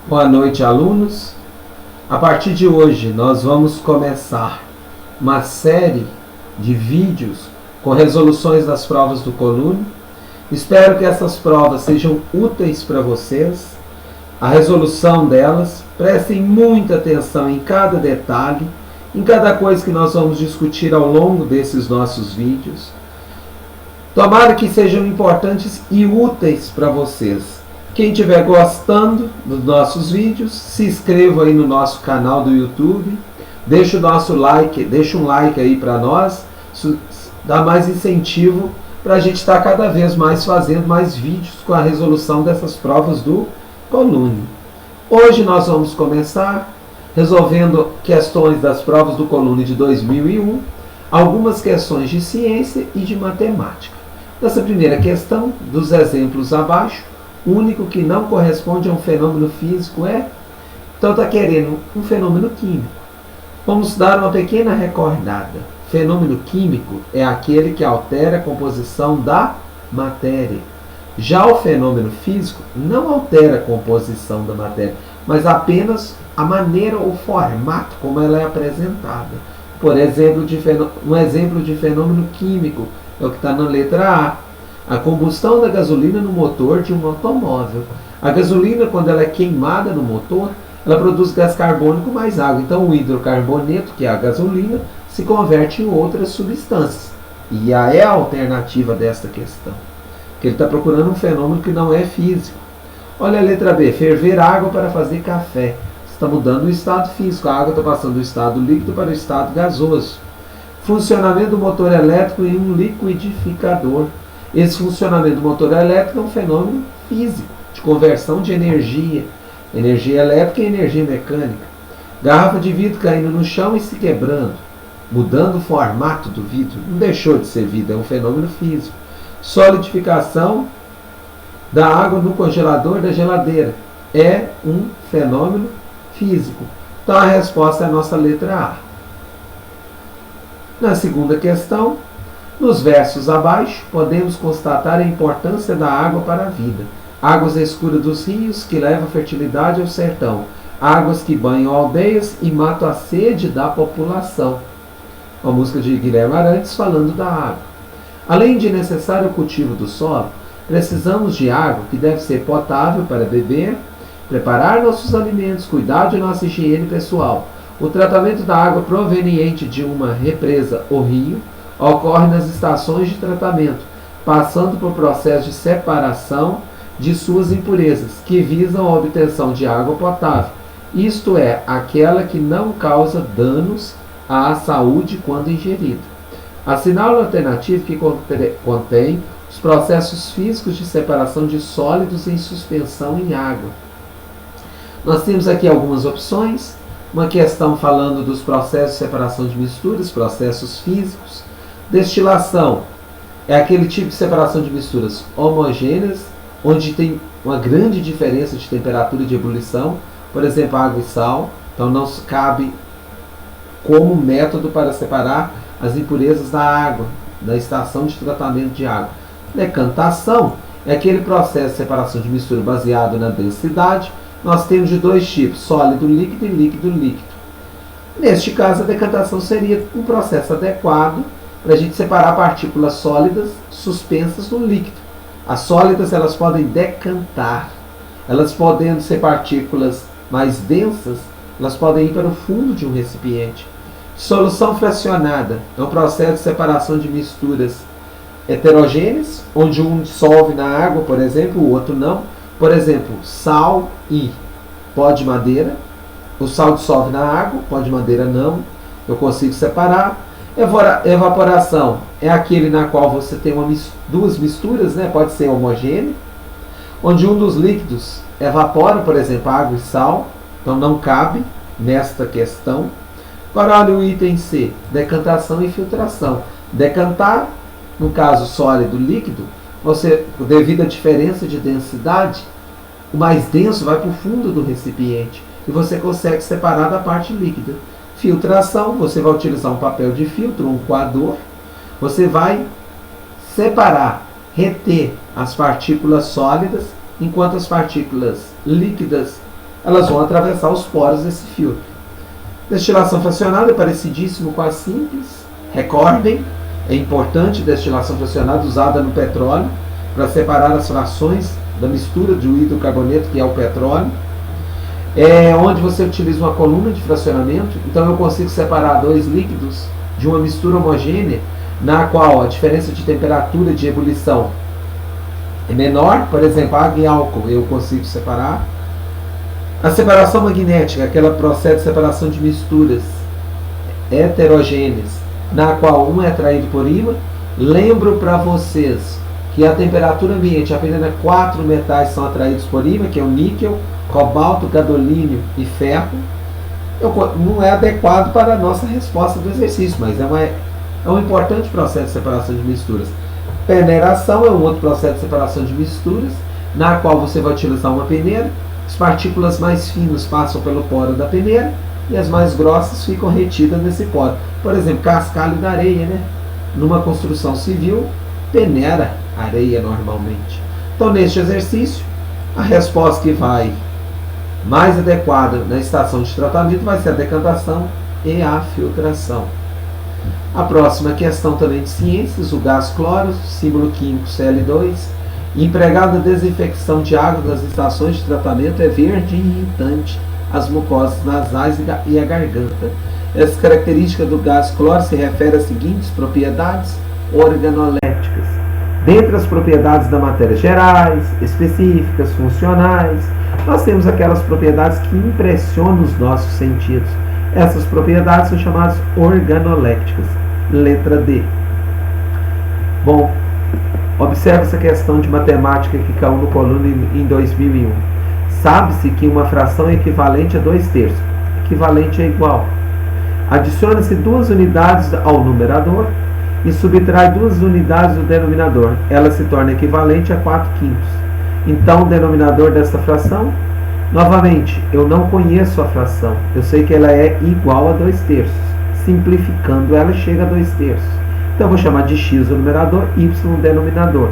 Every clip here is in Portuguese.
Boa noite, alunos. A partir de hoje, nós vamos começar uma série de vídeos com resoluções das provas do Colune. Espero que essas provas sejam úteis para vocês. A resolução delas, prestem muita atenção em cada detalhe, em cada coisa que nós vamos discutir ao longo desses nossos vídeos. Tomara que sejam importantes e úteis para vocês. Quem estiver gostando dos nossos vídeos, se inscreva aí no nosso canal do YouTube, deixa um like aí para nós, isso dá mais incentivo para a gente estar cada vez mais fazendo mais vídeos com a resolução dessas provas do Colune. Hoje nós vamos começar resolvendo questões das provas do Colune de 2001, algumas questões de ciência e de matemática. Nessa primeira questão, dos exemplos abaixo, o único que não corresponde a um fenômeno físico é... Então está querendo um fenômeno químico. Vamos dar uma pequena recordada. Fenômeno químico é aquele que altera a composição da matéria. Já o fenômeno físico não altera a composição da matéria, mas apenas a maneira ou formato como ela é apresentada. Por exemplo, um exemplo de fenômeno químico é o que está na letra A. A combustão da gasolina no motor de um automóvel. A gasolina, quando ela é queimada no motor, ela produz gás carbônico mais água. Então, o hidrocarboneto, que é a gasolina, se converte em outras substâncias. E é a alternativa desta questão. Porque ele está procurando um fenômeno que não é físico. Olha a letra B. Ferver água para fazer café. Você está mudando o estado físico. A água está passando do estado líquido para o estado gasoso. Funcionamento do motor elétrico em um liquidificador. Esse funcionamento do motor elétrico é um fenômeno físico, de conversão de energia elétrica e energia mecânica. Garrafa de vidro caindo no chão e se quebrando, mudando o formato do vidro. Não deixou de ser vidro, é um fenômeno físico. Solidificação da água no congelador da geladeira é um fenômeno físico. Então a resposta é a nossa letra A. Na segunda questão, nos versos abaixo, podemos constatar a importância da água para a vida. Águas escuras dos rios que levam fertilidade ao sertão. Águas que banham aldeias e matam a sede da população. Uma música de Guilherme Arantes falando da água. Além de necessário o cultivo do solo, precisamos de água que deve ser potável para beber, preparar nossos alimentos, cuidar de nossa higiene pessoal. O tratamento da água proveniente de uma represa ou rio ocorre nas estações de tratamento, passando por processo de separação de suas impurezas, que visam a obtenção de água potável, isto é, aquela que não causa danos à saúde quando ingerida. Assinale a alternativa que contém os processos físicos de separação de sólidos em suspensão em água. Nós temos aqui algumas opções, uma questão falando dos processos de separação de misturas, processos físicos. Destilação é aquele tipo de separação de misturas homogêneas, onde tem uma grande diferença de temperatura de ebulição, por exemplo, água e sal. Então não cabe como método para separar as impurezas da água, na estação de tratamento de água. Decantação é aquele processo de separação de mistura baseado na densidade. Nós temos de dois tipos, sólido líquido e líquido líquido. Neste caso, a decantação seria um processo adequado para a gente separar partículas sólidas suspensas no líquido. As sólidas elas podem decantar, elas podendo ser partículas mais densas, elas podem ir para o fundo de um recipiente. Solução fracionada é um processo de separação de misturas heterogêneas, onde um dissolve na água, por exemplo, o outro não. Por exemplo, sal e pó de madeira. O sal dissolve na água, pó de madeira não. Eu consigo separar. Evaporação é aquele na qual você tem duas misturas, né? Pode ser homogêneo, onde um dos líquidos evapora, por exemplo, água e sal, então não cabe nesta questão. Agora olha o item C, decantação e filtração. Decantar, no caso sólido líquido, devido à diferença de densidade, o mais denso vai para o fundo do recipiente e você consegue separar da parte líquida. Filtração, você vai utilizar um papel de filtro, um coador, você vai separar, reter as partículas sólidas, enquanto as partículas líquidas elas vão atravessar os poros desse filtro. Destilação fracionada é parecidíssimo com a simples. Recordem, é importante destilação fracionada usada no petróleo para separar as frações da mistura de hidrocarboneto, que é o petróleo. É onde você utiliza uma coluna de fracionamento, então eu consigo separar dois líquidos de uma mistura homogênea, na qual a diferença de temperatura de ebulição é menor, por exemplo, água e álcool eu consigo separar. A separação magnética, aquela procede de separação de misturas heterogêneas, na qual um é atraído por ímã. Lembro para vocês que a temperatura ambiente, apenas 4 metais são atraídos por ímã, que é o níquel, cobalto, gadolínio e ferro. Não é adequado para a nossa resposta do exercício, mas é um importante processo de separação de misturas. Peneiração é um outro processo de separação de misturas, na qual você vai utilizar uma peneira. As partículas mais finas passam pelo poro da peneira e as mais grossas ficam retidas nesse poro. Por exemplo, cascalho da areia, né? Numa construção civil, peneira areia normalmente. Então, neste exercício, a resposta que vai mais adequada na estação de tratamento vai ser a decantação e a filtração. A próxima questão também de ciências, o gás cloro, símbolo químico Cl2, empregado na desinfecção de água das estações de tratamento, é verde e irritante as mucosas nasais e a garganta. Essa característica do gás cloro se refere às seguintes propriedades organoléticas. Dentre as propriedades da matéria gerais, específicas, funcionais, nós temos aquelas propriedades que impressionam os nossos sentidos. Essas propriedades são chamadas organolécticas. Letra D. Bom, observe essa questão de matemática que caiu no coluna em 2001. Sabe-se que uma fração é equivalente a 2/3. Equivalente é igual. Adiciona-se 2 unidades ao numerador e subtrai 2 unidades do denominador. Ela se torna equivalente a 4/5. Então, o denominador dessa fração, novamente, eu não conheço a fração. Eu sei que ela é igual a 2/3. Simplificando, ela chega a 2/3. Então, eu vou chamar de x o numerador, y o denominador.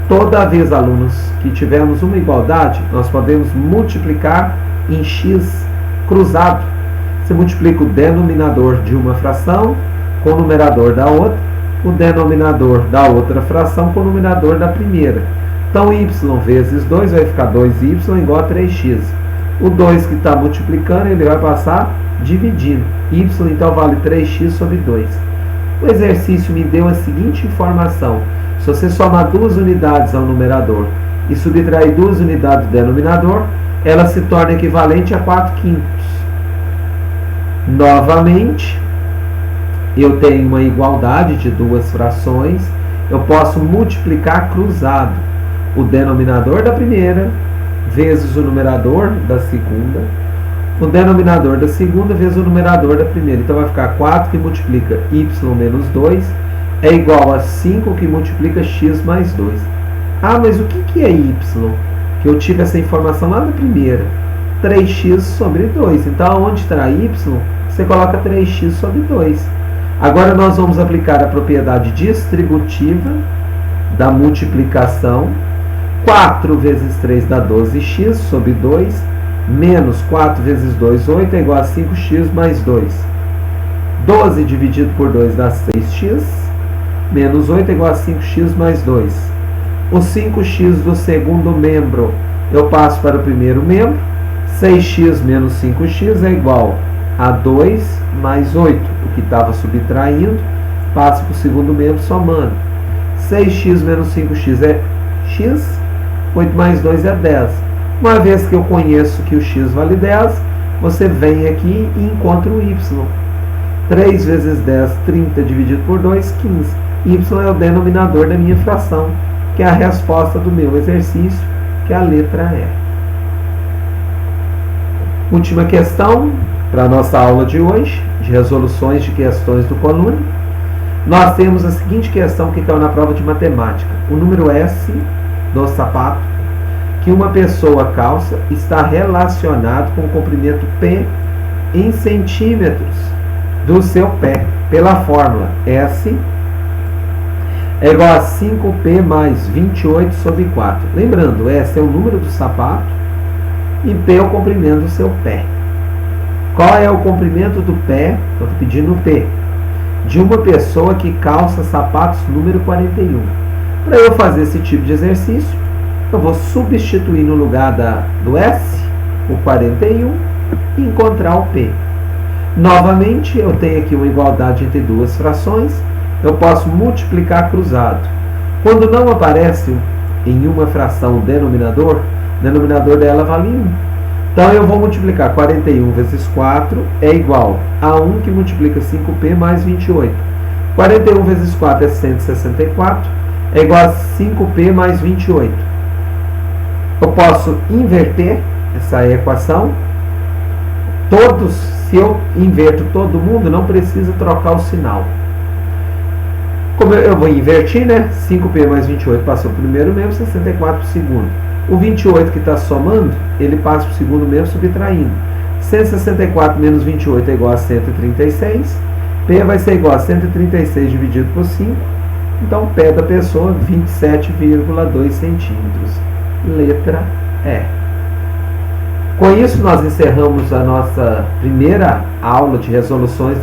Toda vez, alunos, que tivermos uma igualdade, nós podemos multiplicar em x cruzado. Você multiplica o denominador de uma fração com o numerador da outra, o denominador da outra fração com o numerador da primeira. Então, y vezes 2 vai ficar 2y igual a 3x. O 2 que está multiplicando, ele vai passar dividindo. Y, então, vale 3x sobre 2. O exercício me deu a seguinte informação. Se você somar 2 unidades ao numerador e subtrair 2 unidades do denominador, ela se torna equivalente a 4/5. Novamente, eu tenho uma igualdade de 2 frações. Eu posso multiplicar cruzado o denominador da primeira vezes o numerador da segunda, o denominador da segunda vezes o numerador da primeira. Então vai ficar 4 que multiplica y menos 2 é igual a 5 que multiplica x mais 2. Ah, mas o que é y? Que eu tive essa informação lá na primeira. 3x sobre 2. Então, onde está y, você coloca 3x sobre 2. Agora nós vamos aplicar a propriedade distributiva da multiplicação. 4 vezes 3 dá 12x sobre 2, menos 4 vezes 2, 8, é igual a 5x mais 2. 12 dividido por 2 dá 6x, menos 8 é igual a 5x mais 2. O 5x do segundo membro eu passo para o primeiro membro. 6x menos 5x é igual a 2 mais 8. O que estava subtraindo passa para o segundo membro somando. 6x menos 5x é x. 8 mais 2 é 10. Uma vez que eu conheço que o x vale 10, você vem aqui e encontra o y. 3 vezes 10, 30 dividido por 2, 15. Y é o denominador da minha fração, que é a resposta do meu exercício, que é a letra E. Última questão para a nossa aula de hoje, de resoluções de questões do coluna. Nós temos a seguinte questão que caiu na prova de matemática. O número S do sapato que uma pessoa calça está relacionado com o comprimento P em centímetros do seu pé, pela fórmula S é igual a 5P mais 28 sobre 4. Lembrando, S é o número do sapato, e P é o comprimento do seu pé. Qual é o comprimento do pé? Eu estou pedindo o P. De uma pessoa que calça sapatos número 41. Para eu fazer esse tipo de exercício, eu vou substituir no lugar do S, o 41, e encontrar o P. Novamente, eu tenho aqui uma igualdade entre duas frações. Eu posso multiplicar cruzado. Quando não aparece em uma fração o denominador dela vale 1. Então, eu vou multiplicar 41 vezes 4 é igual a 1 que multiplica 5P mais 28. 41 vezes 4 é 164, é igual a 5P mais 28. Eu posso inverter essa equação. Se eu inverto todo mundo, não precisa trocar o sinal. Como eu vou invertir, né? 5P mais 28 passou para o primeiro membro, 64 para o segundo. O 28 que está somando, ele passa para o segundo membro subtraindo. 164 menos 28 é igual a 136. P vai ser igual a 136 dividido por 5. Então, pé da pessoa, 27,2 centímetros. Letra E. Com isso, nós encerramos a nossa primeira aula de resoluções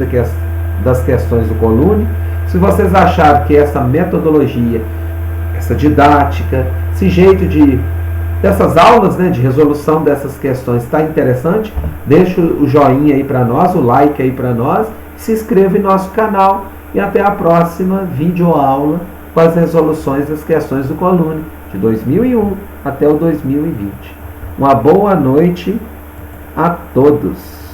das questões do Colune. Se vocês acharam que essa metodologia, essa didática, esse jeito dessas aulas, né, de resolução dessas questões está interessante, deixa o joinha aí para nós, o like aí para nós, se inscreva em nosso canal e até a próxima videoaula com as resoluções das questões do Colune de 2001 até o 2020. Uma boa noite a todos.